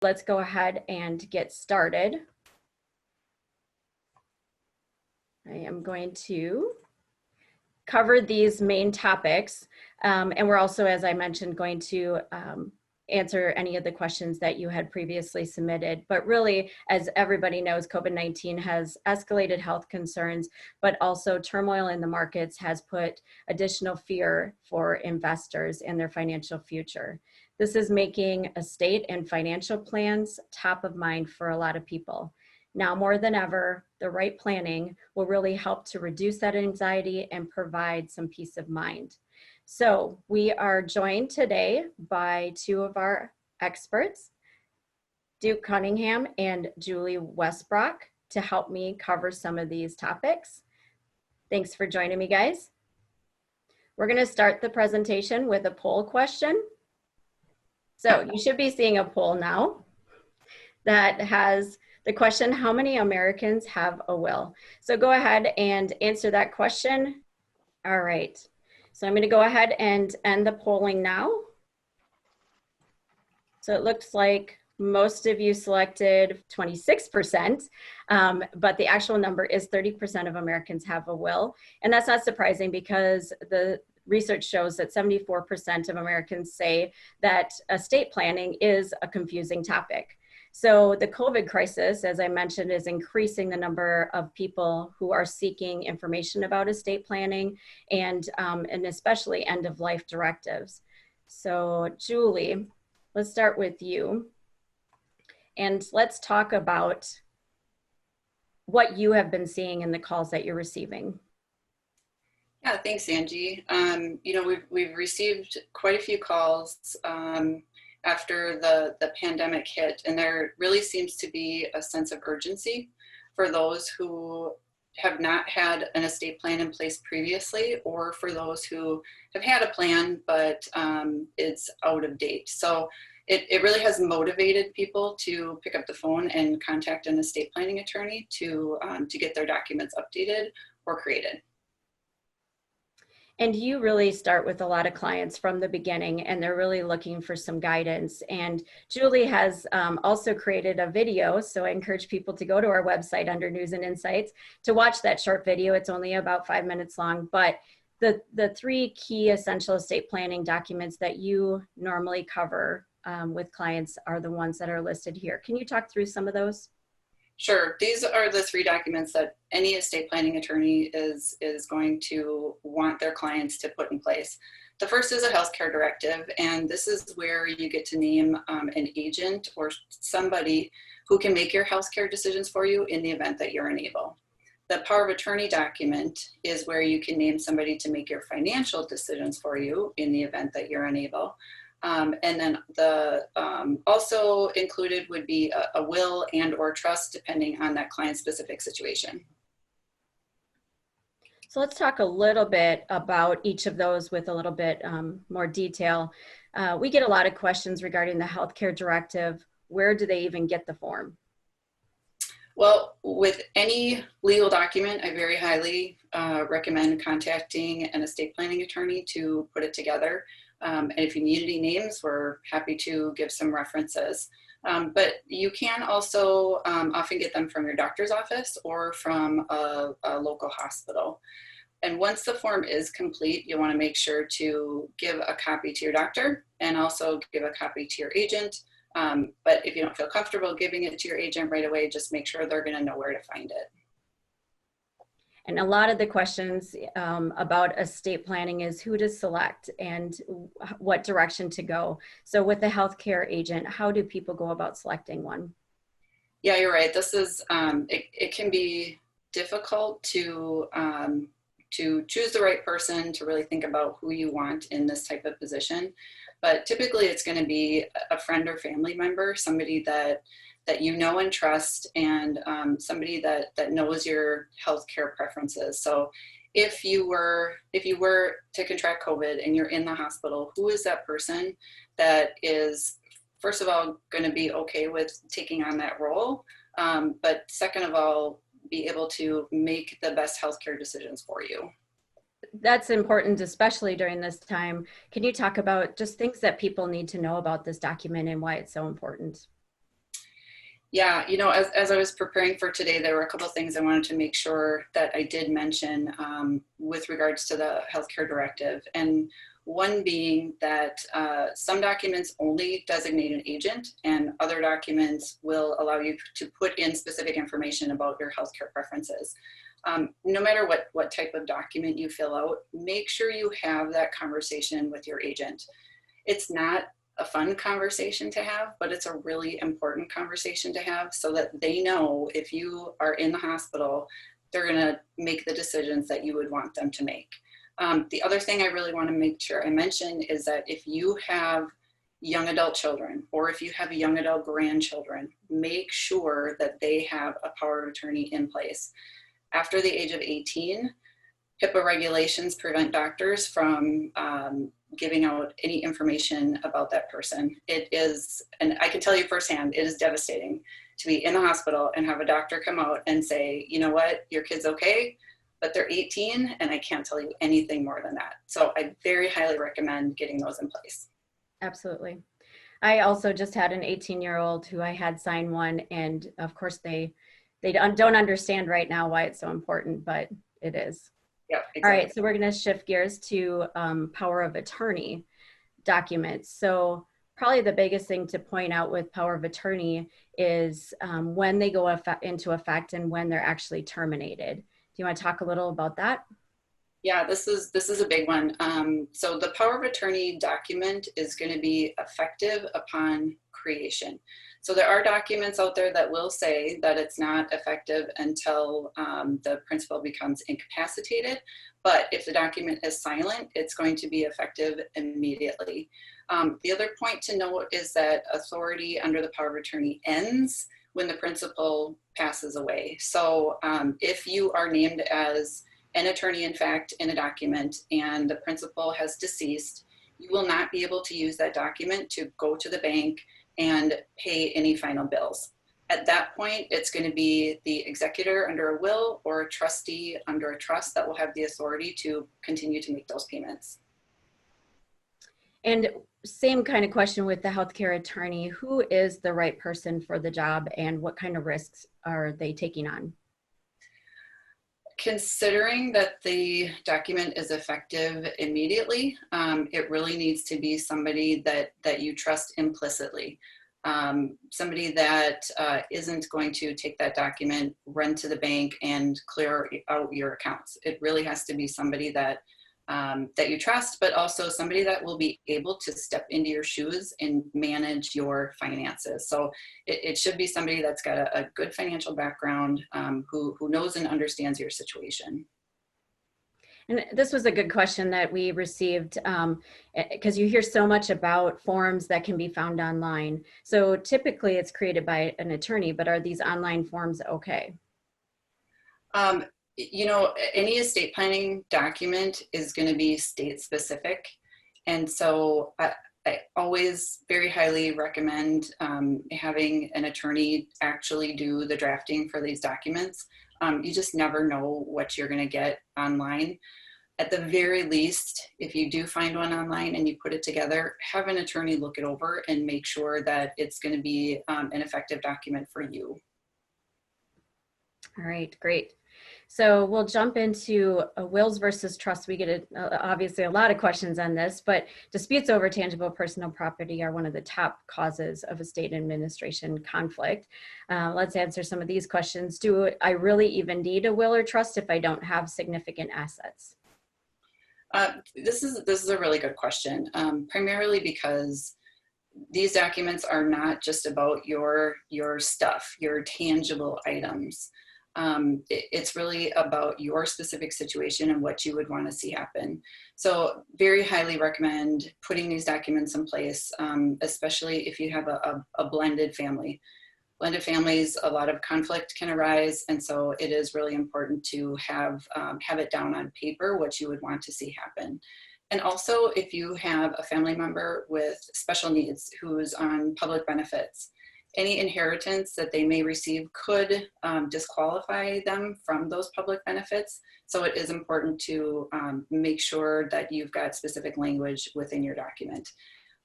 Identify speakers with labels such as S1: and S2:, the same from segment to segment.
S1: Let's go ahead and get started. I am going to cover these main topics, and we're also, as I mentioned, going to answer any of the questions that you had previously submitted. But really, as everybody knows, COVID-19 has escalated health concerns, but also turmoil in the markets has put additional fear for investors in their financial future. This is making estate and financial plans top of mind for a lot of people. Now more than ever, the right planning will really help to reduce that anxiety and provide some peace of mind. So we are joined today by two of our experts, Duke Cunningham and Julie Westbrook, to help me cover some of these topics. Thanks for joining me, guys. We're going to start the presentation with a poll question. So you should be seeing a poll now that has the question, how many Americans have a will? So go ahead and answer that question. All right. So I'm going to go ahead and end the polling now. So it looks like most of you selected 26%, but the actual number is 30% of Americans have a will. And that's not surprising because the research shows that 74% of Americans say that estate planning is a confusing topic. So the COVID crisis, as I mentioned, is increasing the number of people who are seeking information about estate planning and especially end-of-life directives. So Julie, let's start with you. And let's talk about what you have been seeing in the calls that you're receiving.
S2: Yeah, thanks, Angie. We've received quite a few calls after the pandemic hit, and there really seems to be a sense of urgency for those who have not had an estate plan in place previously, or for those who have had a plan but it's out of date. So it really has motivated people to pick up the phone and contact an estate planning attorney to get their documents updated or created.
S1: And you really start with a lot of clients from the beginning, and they're really looking for some guidance. And Julie has also created a video, so I encourage people to go to our website under News and Insights to watch that short video. It's only about 5 minutes long, but the three key essential estate planning documents that you normally cover with clients are the ones that are listed here. Can you talk through some of those?
S2: Sure. These are the three documents that any estate planning attorney is going to want their clients to put in place. The first is a healthcare directive, and this is where you get to name an agent or somebody who can make your healthcare decisions for you in the event that you're unable. The power of attorney document is where you can name somebody to make your financial decisions for you in the event that you're unable. And then also included would be a will and or trust, depending on that client's specific situation.
S1: So let's talk a little bit about each of those with a little bit more detail. We get a lot of questions regarding the healthcare directive. Where do they even get the form?
S2: Well, with any legal document, I very highly recommend contacting an estate planning attorney to put it together. And if you need any names, we're happy to give some references. But you can also often get them from your doctor's office or from a local hospital. And once the form is complete, you want to make sure to give a copy to your doctor and also give a copy to your agent. But if you don't feel comfortable giving it to your agent right away, just make sure they're going to know where to find it.
S1: And a lot of the questions about estate planning is who to select and what direction to go. So with the healthcare agent, how do people go about selecting one?
S2: Yeah, you're right. This is, it can be difficult to choose the right person, to really think about who you want in this type of position. But typically it's going to be a friend or family member, somebody that you know and trust, and somebody that knows your healthcare preferences. So if you were to contract COVID and you're in the hospital, who is that person that is, first of all, going to be okay with taking on that role, but second of all, be able to make the best healthcare decisions for you?
S1: That's important, especially during this time. Can you talk about just things that people need to know about this document and why it's so important?
S2: Yeah, as I was preparing for today, there were a couple of things I wanted to make sure that I did mention with regards to the healthcare directive. And one being that some documents only designate an agent, and other documents will allow you to put in specific information about your healthcare preferences. No matter what type of document you fill out, make sure you have that conversation with your agent. It's not a fun conversation to have, but it's a really important conversation to have so that they know if you are in the hospital, they're going to make the decisions that you would want them to make. The other thing I really want to make sure I mention is that if you have young adult children or if you have young adult grandchildren, make sure that they have a power of attorney in place. After the age of 18, HIPAA regulations prevent doctors from giving out any information about that person. It is, and I can tell you firsthand, it is devastating to be in the hospital and have a doctor come out and say, you know what, your kid's okay, but they're 18 and I can't tell you anything more than that. So I very highly recommend getting those in place.
S1: Absolutely. I also just had an 18-year-old who I had sign one, and of course they don't understand right now why it's so important, but it is.
S2: Yeah, exactly.
S1: All right, so we're going to shift gears to power of attorney documents. So probably the biggest thing to point out with power of attorney is when they go into effect and when they're actually terminated. Do you want to talk a little about that?
S2: Yeah, this is a big one. So the power of attorney document is going to be effective upon creation. So there are documents out there that will say that it's not effective until the principal becomes incapacitated. But if the document is silent, it's going to be effective immediately. The other point to note is that authority under the power of attorney ends when the principal passes away. So if you are named as an attorney, in fact, in a document and the principal has deceased, you will not be able to use that document to go to the bank and pay any final bills. At that point, it's going to be the executor under a will or a trustee under a trust that will have the authority to continue to make those payments.
S1: And same kind of question with the healthcare attorney. Who is the right person for the job and what kind of risks are they taking on?
S2: Considering that the document is effective immediately, it really needs to be somebody that you trust implicitly. Somebody that isn't going to take that document, run to the bank and clear out your accounts. It really has to be somebody that you trust, but also somebody that will be able to step into your shoes and manage your finances. So it should be somebody that's got a good financial background, who knows and understands your situation.
S1: And this was a good question that we received because you hear so much about forms that can be found online. So typically it's created by an attorney, but are these online forms okay?
S2: Any estate planning document is going to be state specific. And so I always very highly recommend having an attorney actually do the drafting for these documents. You just never know what you're going to get online. At the very least, if you do find one online and you put it together, have an attorney look it over and make sure that it's going to be an effective document for you.
S1: All right, great. So we'll jump into wills versus trusts. We get obviously a lot of questions on this, but disputes over tangible personal property are one of the top causes of estate administration conflict. Let's answer some of these questions. Do I really even need a will or trust if I don't have significant assets?
S2: This is a really good question, primarily because these documents are not just about your stuff, your tangible items. It's really about your specific situation and what you would want to see happen. So very highly recommend putting these documents in place, especially if you have a blended family. Blended families, a lot of conflict can arise, and so it is really important to have it down on paper what you would want to see happen. And also, if you have a family member with special needs who's on public benefits, any inheritance that they may receive could disqualify them from those public benefits. So it is important to make sure that you've got specific language within your document.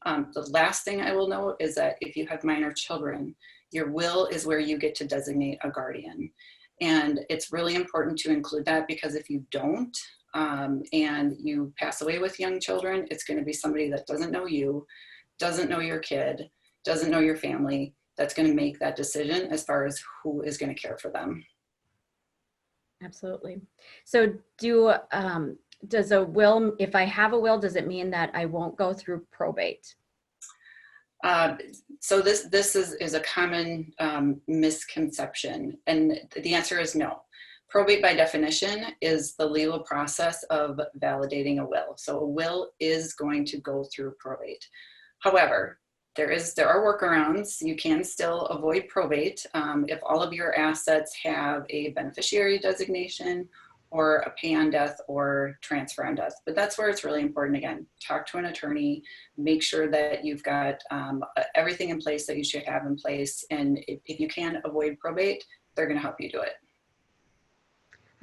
S2: The last thing I will note is that if you have minor children, Your will is where you get to designate a guardian. And it's really important to include that, because if you don't, and you pass away with young children, it's going to be somebody that doesn't know you, doesn't know your kid, doesn't know your family, that's going to make that decision as far as who is going to care for them.
S1: Absolutely. So does a will, if I have a will, does it mean that I won't go through probate?
S2: Uh, so this is a common misconception, and the answer is no. Probate by definition is the legal process of validating a will. So a will is going to go through probate. However, there are workarounds. You can still avoid probate if all of your assets have a beneficiary designation or a pay on death or transfer on death. But that's where it's really important. Again, talk to an attorney, make sure that you've got everything in place that you should have in place. And if you can avoid probate, they're going to help you do it.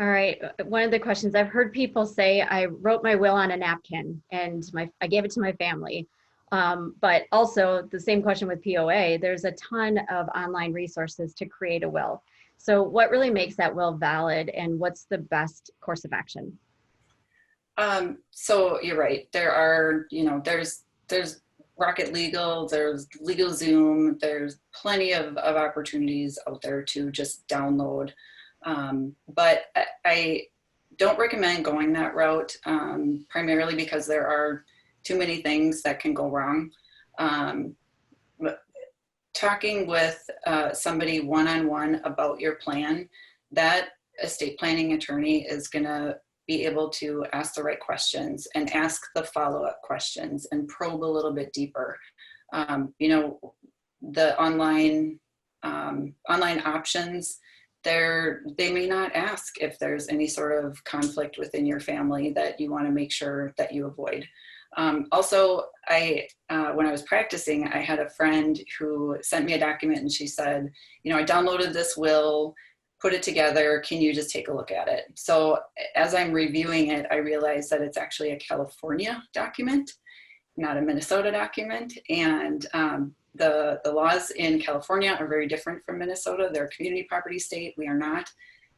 S1: All right. One of the questions I've heard people say, I wrote my will on a napkin and I gave it to my family. But also the same question with POA, there's a ton of online resources to create a will. So what really makes that will valid, and what's the best course of action?
S2: So you're right. There are, there's Rocket Legal, there's LegalZoom, there's plenty of opportunities out there to just download. But I don't recommend going that route, primarily because there are too many things that can go wrong. But talking with somebody one-on-one about your plan, that estate planning attorney is going to be able to ask the right questions and ask the follow-up questions and probe a little bit deeper. The online options, they may not ask if there's any sort of conflict within your family that you want to make sure that you avoid. Also, when I was practicing, I had a friend who sent me a document and she said, I downloaded this will, put it together. Can you just take a look at it? So as I'm reviewing it, I realized that it's actually a California document, not a Minnesota document. And the laws in California are very different from Minnesota. They're a community property state. We are not.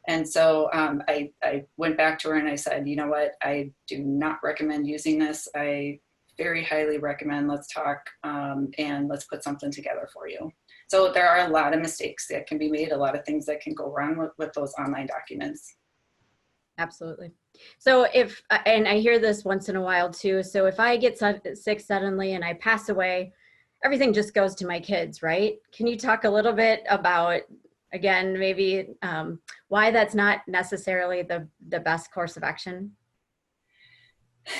S2: And so I went back to her and I said, you know what, I do not recommend using this. I very highly recommend let's talk and let's put something together for you. So there are a lot of mistakes that can be made, a lot of things that can go wrong with those online documents.
S1: Absolutely. So and I hear this once in a while too, so if I get sick suddenly and I pass away, everything just goes to my kids, right? Can you talk a little bit about, again, maybe why that's not necessarily the best course of action?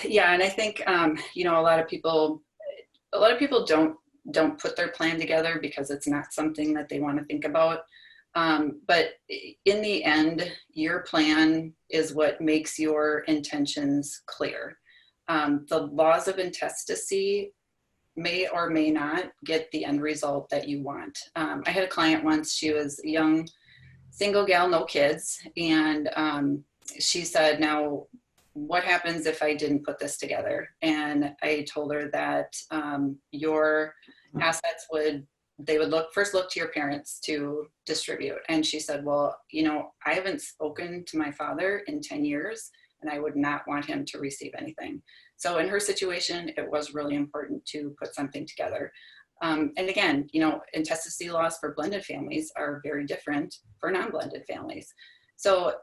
S2: Yeah, and I think a lot of people don't put their plan together because it's not something that they want to think about. But in the end, your plan is what makes your intentions clear. The laws of intestacy may or may not get the end result that you want. I had a client once, she was a young single gal, no kids. And she said, now, what happens if I didn't put this together? And I told her that your assets would first look to your parents to distribute. And she said, well, I haven't spoken to my father in 10 years and I would not want him to receive anything. So in her situation, it was really important to put something together. And again, intestacy laws for blended families are very different for non-blended families. So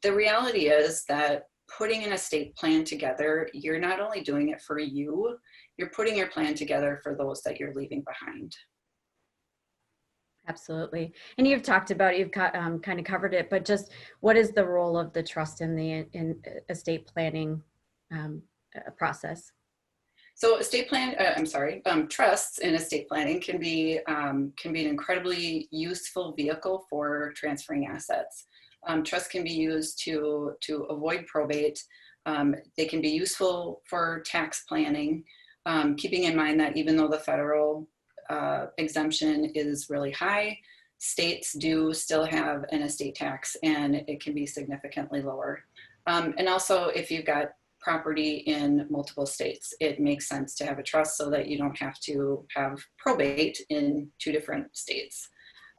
S2: the reality is that putting an estate plan together, you're not only doing it for you, you're putting your plan together for those that you're leaving behind.
S1: Absolutely. And you've kind of covered it, but just what is the role of the trust in the estate planning process?
S2: So trusts in estate planning can be an incredibly useful vehicle for transferring assets. Trusts can be used to avoid probate. They can be useful for tax planning, keeping in mind that even though the federal exemption is really high, states do still have an estate tax and it can be significantly lower. And also if you've got property in multiple states, it makes sense to have a trust so that you don't have to have probate in 2 different states.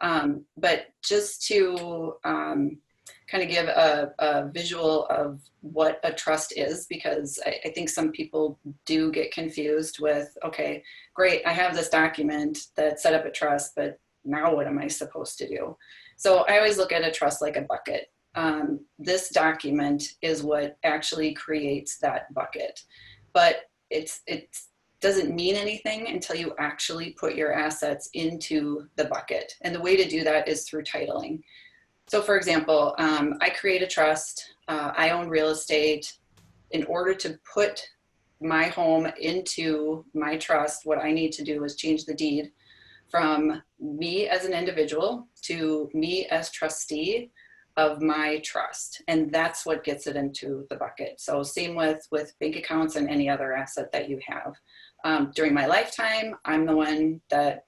S2: But just to kind of give a visual of what a trust is, because I think some people do get confused with, okay, great, I have this document that set up a trust, but now what am I supposed to do? So I always look at a trust like a bucket. This document is what actually creates that bucket, but it doesn't mean anything until you actually put your assets into the bucket. And the way to do that is through titling. So for example, I create a trust, I own real estate. In order to put my home into my trust, what I need to do is change the deed from me as an individual to me as trustee of my trust. And that's what gets it into the bucket. So same with bank accounts and any other asset that you have. During my lifetime, I'm the one that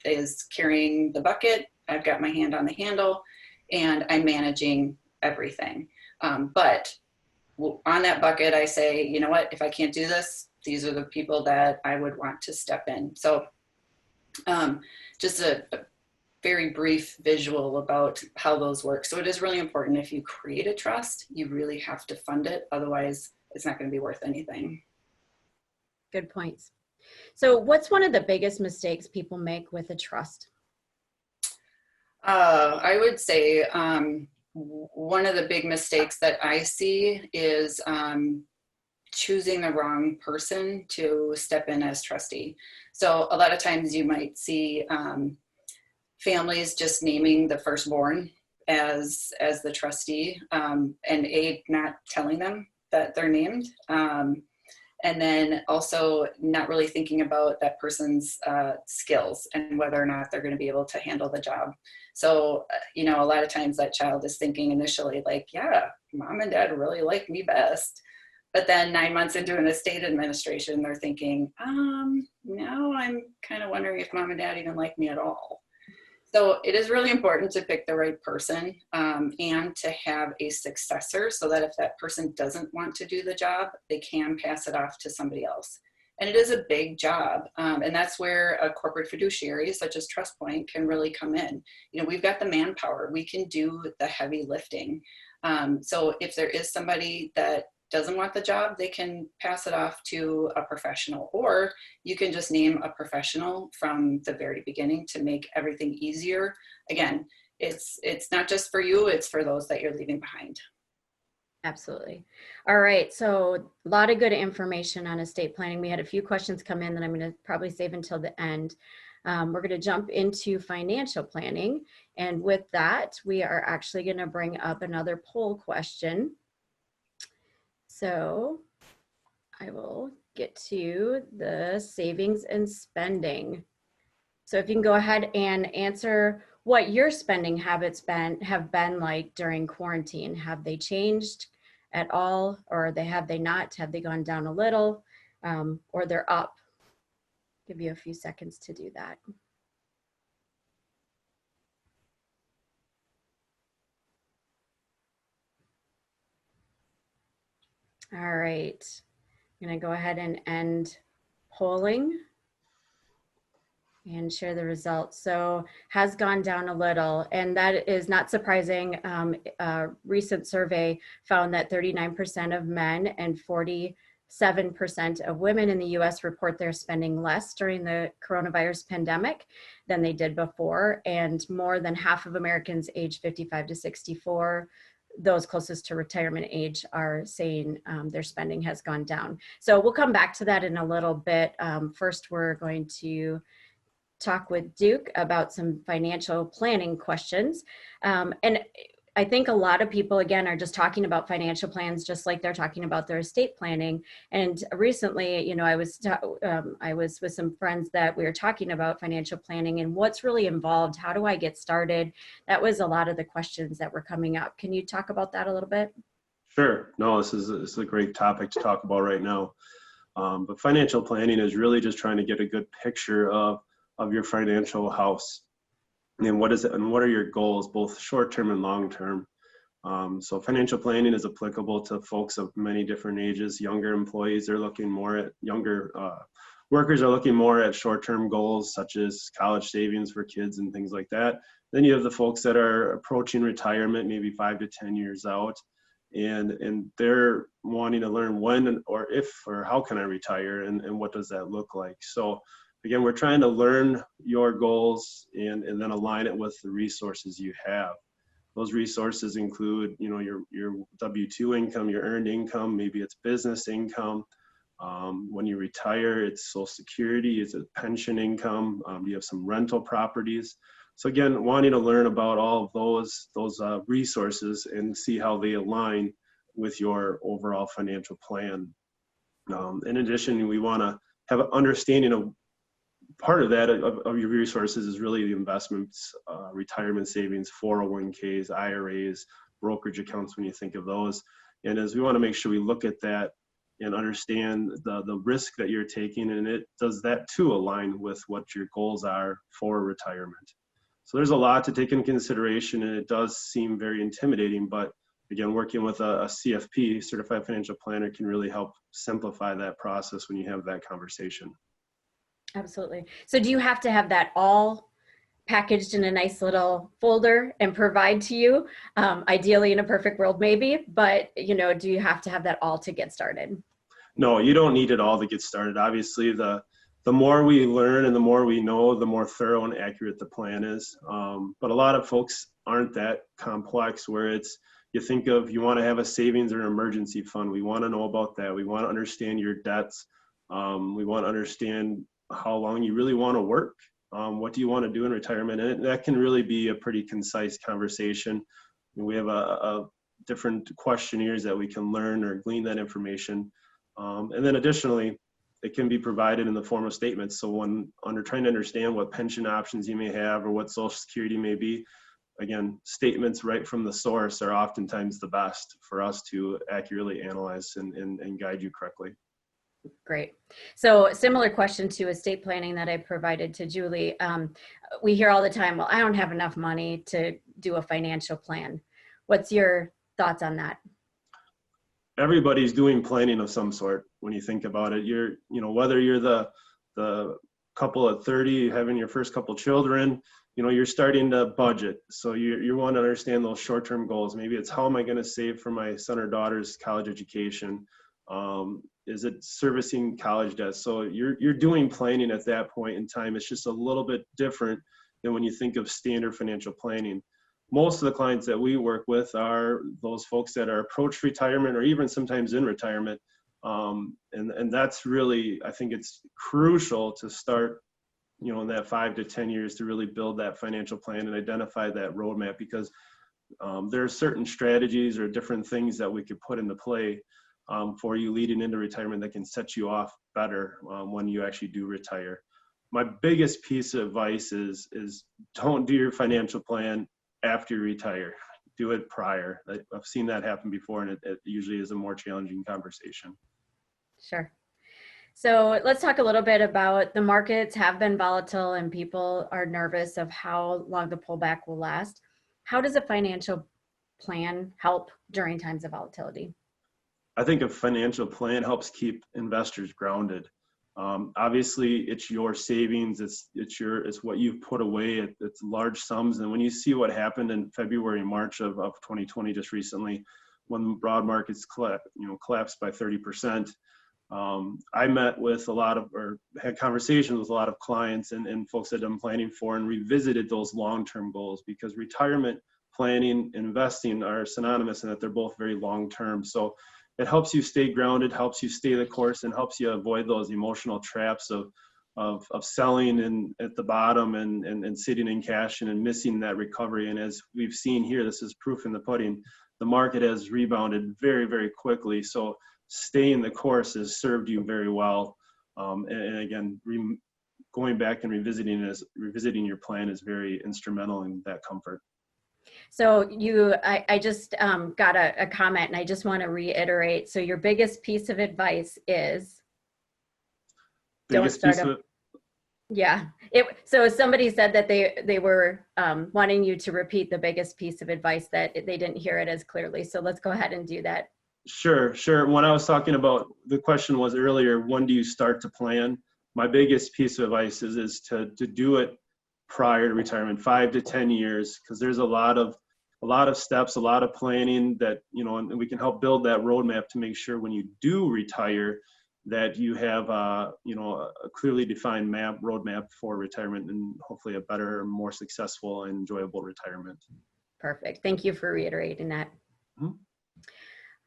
S2: is carrying the bucket. I've got my hand on the handle and I'm managing everything. But on that bucket, I say, you know what, if I can't do this, these are the people that I would want to step in. So just a very brief visual about how those work. So it is really important, if you create a trust, you really have to fund it. Otherwise, it's not going to be worth anything.
S1: Good points. So what's one of the biggest mistakes people make with a trust?
S2: I would say one of the big mistakes that I see is choosing the wrong person to step in as trustee. So a lot of times you might see families just naming the firstborn as the trustee, and not telling them that they're named. And then also not really thinking about that person's skills and whether or not they're going to be able to handle the job. So, a lot of times that child is thinking initially like, yeah, mom and dad really like me best. But then 9 months into an estate administration, they're thinking, now I'm kind of wondering if mom and dad even like me at all. So it is really important to pick the right person and to have a successor so that if that person doesn't want to do the job, they can pass it off to somebody else. And it is a big job. And that's where a corporate fiduciary such as TrustPoint can really come in. We've got the manpower. We can do the heavy lifting. So if there is somebody that doesn't want the job, they can pass it off to a professional, or you can just name a professional from the very beginning to make everything easier. Again, it's not just for you, it's for those that you're leaving behind.
S1: Absolutely. All right. So a lot of good information on estate planning. We had a few questions come in that I'm going to probably save until the end. We're going to jump into financial planning. And with that, we are actually going to bring up another poll question. So I will get to the savings and spending. So if you can go ahead and answer what your spending habits have been like during quarantine. Have they changed at all, or have they not? Have they gone down a little, or they're up? Give you a few seconds to do that. All right, I'm gonna go ahead and end polling and share the results. So has gone down a little, and that is not surprising. A recent survey found that 39% of men and 47% of women in the US report they're spending less during the coronavirus pandemic than they did before. And more than half of Americans aged 55 to 64, those closest to retirement age, are saying their spending has gone down. So we'll come back to that in a little bit. First, we're going to talk with Duke about some financial planning questions. And I think a lot of people, again, are just talking about financial plans, just like they're talking about their estate planning. And recently, I was with some friends that we were talking about financial planning and what's really involved. How do I get started? That was a lot of the questions that were coming up. Can you talk about that a little bit?
S3: Sure. No, this is a great topic to talk about right now. But financial planning is really just trying to get a good picture of your financial house and what is it and what are your goals, both short-term and long-term. So financial planning is applicable to folks of many different ages. Younger employees are looking more at younger workers are looking more at short-term goals such as college savings for kids and things like that. Then you have the folks that are approaching retirement, maybe 5 to 10 years out, and they're wanting to learn when or if or how can I retire, and what does that look like. So again, we're trying to learn your goals and then align it with the resources you have. Those resources include, you know, your W-2 income, your earned income, maybe it's business income. When you retire, it's Social Security, it's a pension income. You have some rental properties. So again, wanting to learn about all of those resources and see how they align with your overall financial plan. In addition, we want to have an understanding of part of that of your resources is really the investments, retirement savings, 401ks, IRAs, brokerage accounts when you think of those. And as we want to make sure we look at that and understand the risk that you're taking, and it does that too align with what your goals are for retirement. So there's a lot to take into consideration, and it does seem very intimidating, but again, working with a CFP, Certified Financial Planner, can really help simplify that process when you have that conversation.
S1: Absolutely. So do you have to have that all packaged in a nice little folder and provide to you? Ideally in a perfect world, maybe, but you know, do you have to have that all to get started?
S3: No, you don't need it all to get started. Obviously, the more we learn and the more we know, the more thorough and accurate the plan is. But a lot of folks aren't that complex, where it's, you think of, you want to have a savings or an emergency fund. We want to know about that. We want to understand your debts. We want to understand how long you really want to work. What do you want to do in retirement? And that can really be a pretty concise conversation. We have a different questionnaires that we can learn or glean that information. And then additionally, it can be provided in the form of statements. So when trying to understand what pension options you may have or what Social Security may be, again, statements right from the source are oftentimes the best for us to accurately analyze and guide you correctly.
S1: Great. So similar question to estate planning that I provided to Julie. We hear all the time, well, I don't have enough money to do a financial plan. What's your thoughts on that?
S3: Everybody's doing planning of some sort when you think about it. Whether you're the couple at 30 having your first couple children, you're starting to budget. So you want to understand those short-term goals. Maybe it's, how am I going to save for my son or daughter's college education? Is it servicing college debt? So you're doing planning at that point in time. It's just a little bit different than when you think of standard financial planning. Most of the clients that we work with are those folks that are approached retirement or even sometimes in retirement. And that's really, I think it's crucial to start, in that 5 to 10 years to really build that financial plan and identify that roadmap, because there are certain strategies or different things that we could put into play for you leading into retirement that can set you off better when you actually do retire. My biggest piece of advice is don't do your financial plan after you retire. Do it prior. I've seen that happen before, and it usually is a more challenging conversation.
S1: Sure. So let's talk a little bit about the markets have been volatile and people are nervous of how long the pullback will last. How does a financial plan help during times of volatility?
S3: I think a financial plan helps keep investors grounded. Obviously, it's your savings. It's what you've put away. It's large sums. And when you see what happened in February and March of 2020, just recently, when broad markets collapsed by 30%, I met with had conversations with a lot of clients and folks that I'm planning for, and revisited those long-term goals, because retirement planning and investing are synonymous in that they're both very long-term. So it helps you stay grounded, helps you stay the course, and helps you avoid those emotional traps of selling and at the bottom and sitting in cash and missing that recovery. And as we've seen here, this is proof in the pudding. The market has rebounded very, very quickly. So staying the course has served you very well. And again, going back and revisiting your plan is very instrumental in that comfort.
S1: So I just got a comment, and I just want to reiterate. So your biggest piece of advice is Yeah. So somebody said that they were wanting you to repeat the biggest piece of advice, that they didn't hear it as clearly. So let's go ahead and do that.
S3: Sure. When I was talking about, the question was earlier, when do you start to plan? my biggest piece of advice is to do it prior to retirement, 5 to 10 years, because there's a lot of steps, a lot of planning that, you know, and we can help build that roadmap to make sure when you do retire that you have, you know, a clearly defined roadmap for retirement, and hopefully a better, more successful and enjoyable retirement.
S1: Perfect. Thank you for reiterating that.
S3: Mhm.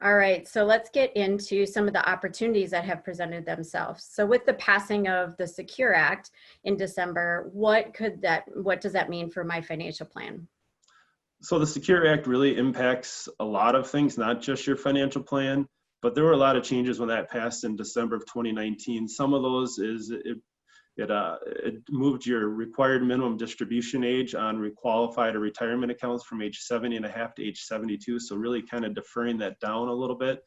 S1: All right, so let's get into some of the opportunities that have presented themselves. So with the passing of the Secure Act in December, what does that mean for my financial plan?
S3: So the Secure Act really impacts a lot of things, not just your financial plan, but there were a lot of changes when that passed in December of 2019. Some of those is it moved your required minimum distribution age on qualified or retirement accounts from age 70.5 to age 72. So really kind of deferring that down a little bit.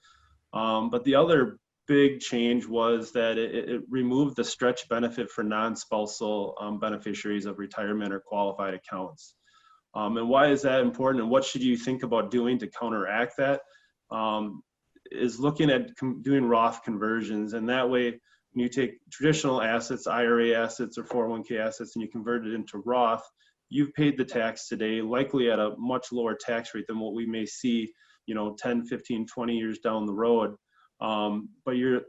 S3: But the other big change was that it removed the stretch benefit for non-spousal beneficiaries of retirement or qualified accounts. And why is that important, and what should you think about doing to counteract that? Is looking at doing Roth conversions, and that way when you take traditional assets, IRA assets or 401k assets, and you convert it into Roth, you've paid the tax today, likely at a much lower tax rate than what we may see, you know, 10, 15, 20 years down the road. But you're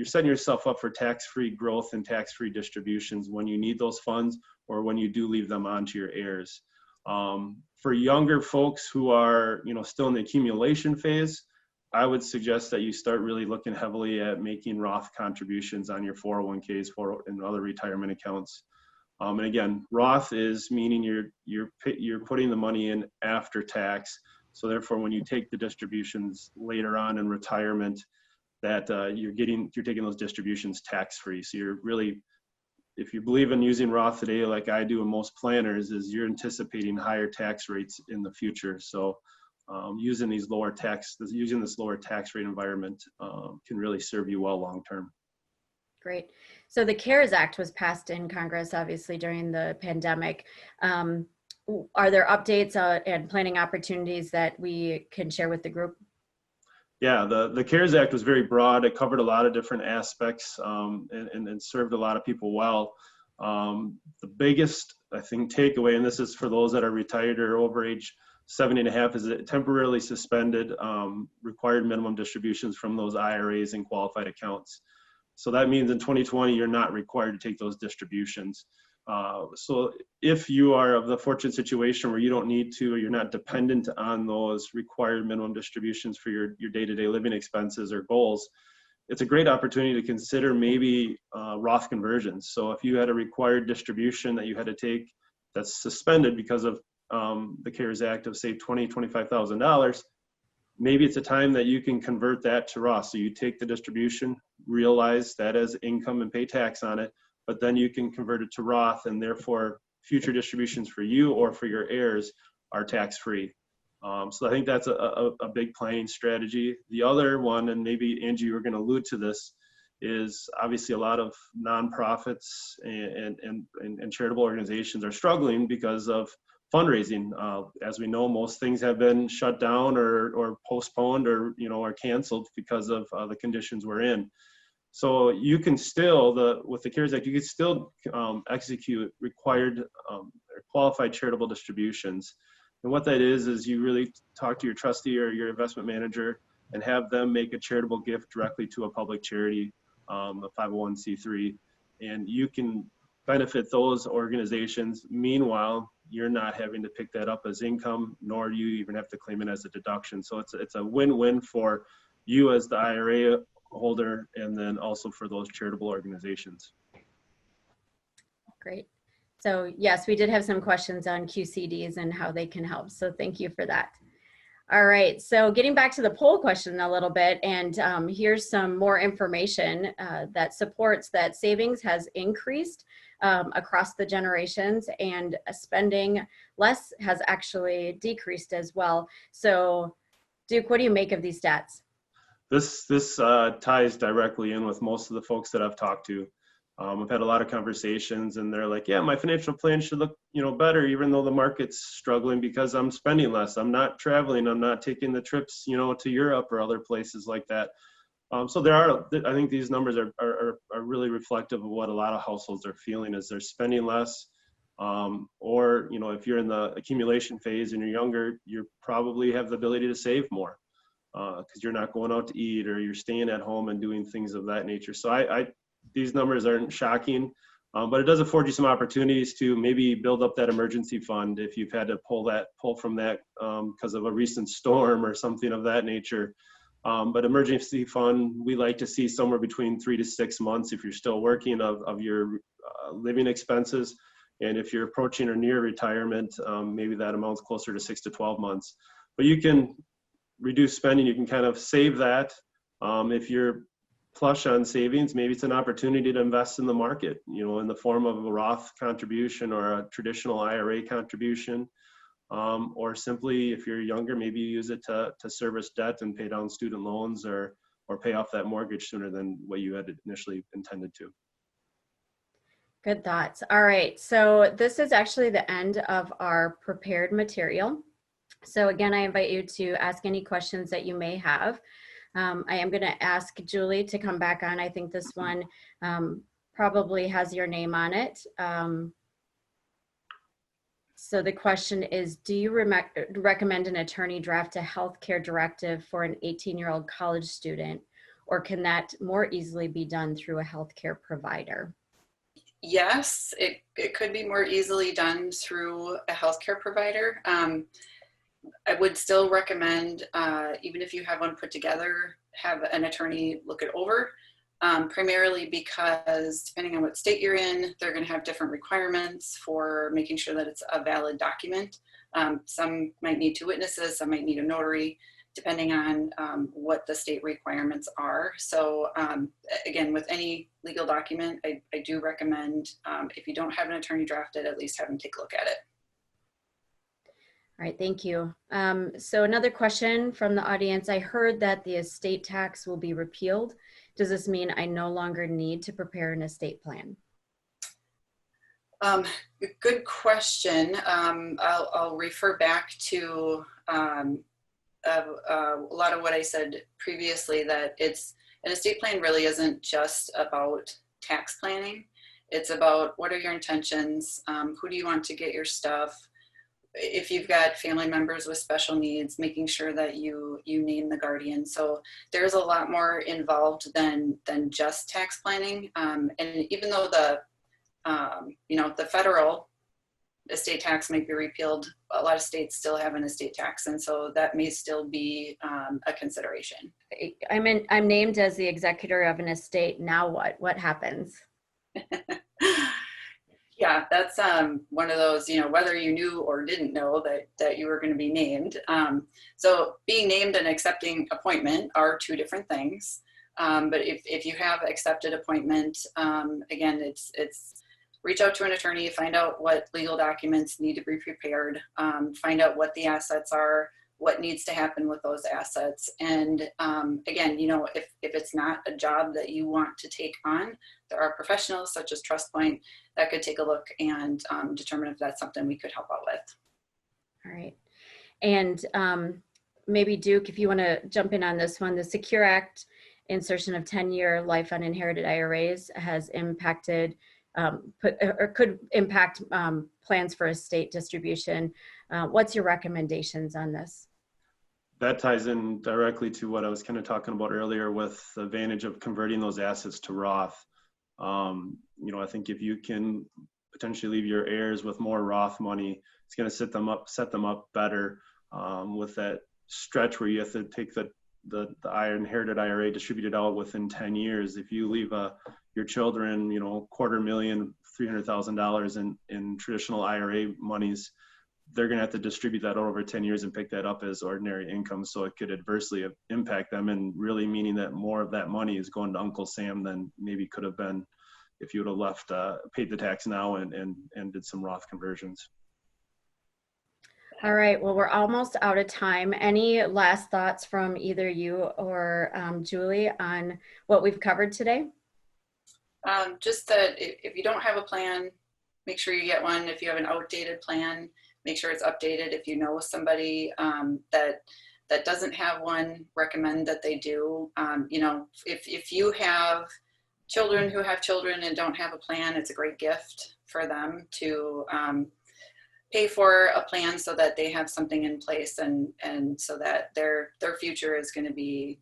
S3: setting yourself up for tax-free growth and tax-free distributions when you need those funds or when you do leave them onto your heirs. For younger folks who are, you know, still in the accumulation phase, I would suggest that you start really looking heavily at making Roth contributions on your 401ks and other retirement accounts. And again, Roth is meaning you're putting the money in after tax. So therefore, when you take the distributions later on in retirement, that you're taking those distributions tax-free. So you're really, if you believe in using Roth today, like I do and most planners, is you're anticipating higher tax rates in the future. So using this lower tax rate environment can really serve you well long term.
S1: Great. So the CARES Act was passed in Congress, obviously, during the pandemic. Are there updates and planning opportunities that we can share with the group?
S3: Yeah, the CARES Act was very broad. It covered a lot of different aspects and served a lot of people well. The biggest, I think, takeaway, and this is for those that are retired or over age 70.5, is it temporarily suspended required minimum distributions from those IRAs and qualified accounts. So that means in 2020, you're not required to take those distributions. So if you are of the fortunate situation where you don't need to, or you're not dependent on those required minimum distributions for your day-to-day living expenses or goals, it's a great opportunity to consider maybe Roth conversions. So if you had a required distribution that you had to take that's suspended because of the CARES Act of say $25,000, maybe it's a time that you can convert that to Roth. So you take the distribution, realize that as income and pay tax on it, but then you can convert it to Roth, and therefore future distributions for you or for your heirs are tax-free. So I think that's a big planning strategy. The other one, and maybe Angie, you were going to allude to this, is obviously a lot of nonprofits and charitable organizations are struggling because of fundraising. As we know, most things have been shut down or postponed or, you know, are canceled because of the conditions we're in. So you can still, with the CARES Act, you can still execute required or qualified charitable distributions. And what that is you really talk to your trustee or your investment manager and have them make a charitable gift directly to a public charity, a 501c3, and you can benefit those organizations. Meanwhile, you're not having to pick that up as income, nor do you even have to claim it as a deduction. So it's a win-win for you as the IRA holder, and then also for those charitable organizations.
S1: Great. So yes, we did have some questions on QCDs and how they can help. So thank you for that. All right, so getting back to the poll question a little bit, and here's some more information that supports that savings has increased across the generations, and spending less has actually decreased as well. So Duke, what do you make of these stats?
S3: This ties directly in with most of the folks that I've talked to. I've had a lot of conversations, and they're like, yeah, my financial plan should look, you know, better, even though the market's struggling, because I'm spending less. I'm not traveling. I'm not taking the trips, you know, to Europe or other places like that. So I think these numbers are really reflective of what a lot of households are feeling is they're spending less. Or, you know, if you're in the accumulation phase and you're younger, you probably have the ability to save more because you're not going out to eat or you're staying at home and doing things of that nature. So these numbers aren't shocking, but it does afford you some opportunities to maybe build up that emergency fund if you've had to pull from that because of a recent storm or something of that nature. But emergency fund, we like to see somewhere between 3 to 6 months if you're still working of your living expenses. And if you're approaching or near retirement, maybe that amounts closer to 6 to 12 months. But you can reduce spending, you can kind of save that. If you're flush on savings, maybe it's an opportunity to invest in the market, you know, in the form of a Roth contribution or a traditional IRA contribution. Or simply, if you're younger, maybe you use it to service debt and pay down student loans or pay off that mortgage sooner than what you had initially intended to.
S1: Good thoughts. All right, so this is actually the end of our prepared material. So again, I invite you to ask any questions that you may have. I am going to ask Julie to come back on. I think this one probably has your name on it. So the question is, do you recommend an attorney draft a healthcare directive for an 18-year-old college student, or can that more easily be done through a healthcare provider?
S2: Yes, it could be more easily done through a healthcare provider. I would still recommend, even if you have one put together, have an attorney look it over, primarily because depending on what state you're in, they're going to have different requirements for making sure that it's a valid document. Some might need 2 witnesses, some might need a notary, depending on what the state requirements are. So again, with any legal document, I do recommend, if you don't have an attorney drafted, at least have them take a look at it.
S1: All right, thank you. So another question from the audience. I heard that the estate tax will be repealed. Does this mean I no longer need to prepare an estate plan?
S2: Good question. I'll refer back to a lot of what I said previously, that an estate plan really isn't just about tax planning. It's about what are your intentions, who do you want to get your stuff. If you've got family members with special needs, making sure that you name the guardian. So there's a lot more involved than just tax planning. And even though the federal estate tax may be repealed, a lot of states still have an estate tax, and so that may still be a consideration.
S1: I'm named as the executor of an estate. Now what happens?
S2: Yeah, that's one of those, whether you knew or didn't know that you were going to be named. So being named and accepting appointment are 2 different things. But if you have accepted appointment, again, it's reach out to an attorney, find out what legal documents need to be prepared, find out what the assets are, what needs to happen with those assets. And again, if it's not a job that you want to take on, there are professionals such as TrustPoint that could take a look and determine if that's something we could help out with.
S1: All right. And maybe Duke, if you want to jump in on this one, the Secure Act insertion of 10-year life uninherited IRAs has impacted could impact plans for estate distribution. What's your recommendations on this?
S3: That ties in directly to what I was kind of talking about earlier with the advantage of converting those assets to Roth. I think if you can potentially leave your heirs with more Roth money, it's going to set them up better with that stretch where you have to take the inherited IRA distributed out within 10 years. If you leave your children, $250,000, $300,000 in traditional IRA monies, they're going to have to distribute that over 10 years and pick that up as ordinary income. So it could adversely impact them, and really meaning that more of that money is going to Uncle Sam than maybe could have been if you would have left, paid the tax now and did some Roth conversions.
S1: All right, well, we're almost out of time. Any last thoughts from either you or Julie on what we've covered today?
S2: Just that if you don't have a plan, make sure you get one. If you have an outdated plan, make sure it's updated. If you know somebody that that doesn't have one, recommend that they do. You know, if you have children who have children and don't have a plan, it's a great gift for them to pay for a plan so that they have something in place, and so that their future is going to be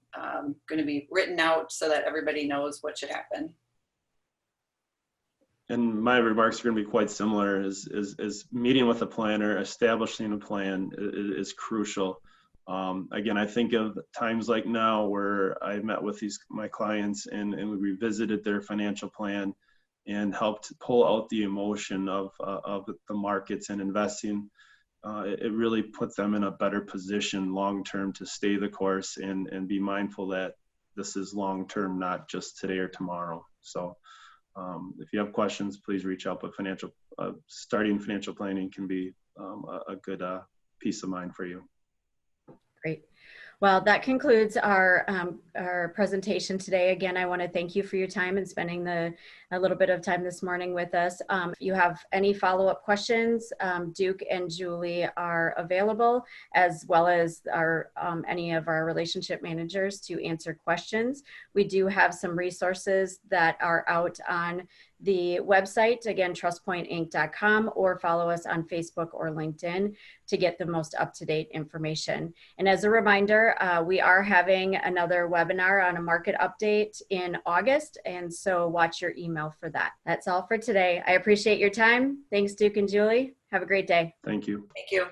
S2: written out so that everybody knows what should happen.
S3: And my remarks are going to be quite similar. Is meeting with a planner, establishing a plan is crucial. Again, I think of times like now where I met with my clients and we revisited their financial plan and helped pull out the emotion of the markets and investing. It really put them in a better position long term to stay the course and be mindful that this is long term, not just today or tomorrow. So if you have questions, please reach out. But starting financial planning can be a good peace of mind for you.
S1: Great. Well, that concludes our presentation today. Again, I want to thank you for your time and spending a little bit of time this morning with us. If you have any follow-up questions, Duke and Julie are available, as well as any of our relationship managers to answer questions. We do have some resources that are out on the website, again, trustpointinc.com, or follow us on Facebook or LinkedIn to get the most up-to-date information. And as a reminder, we are having another webinar on a market update in August, and so watch your email for that. That's all for today. I appreciate your time. Thanks, Duke and Julie. Have a great day.
S3: Thank you.
S2: Thank you.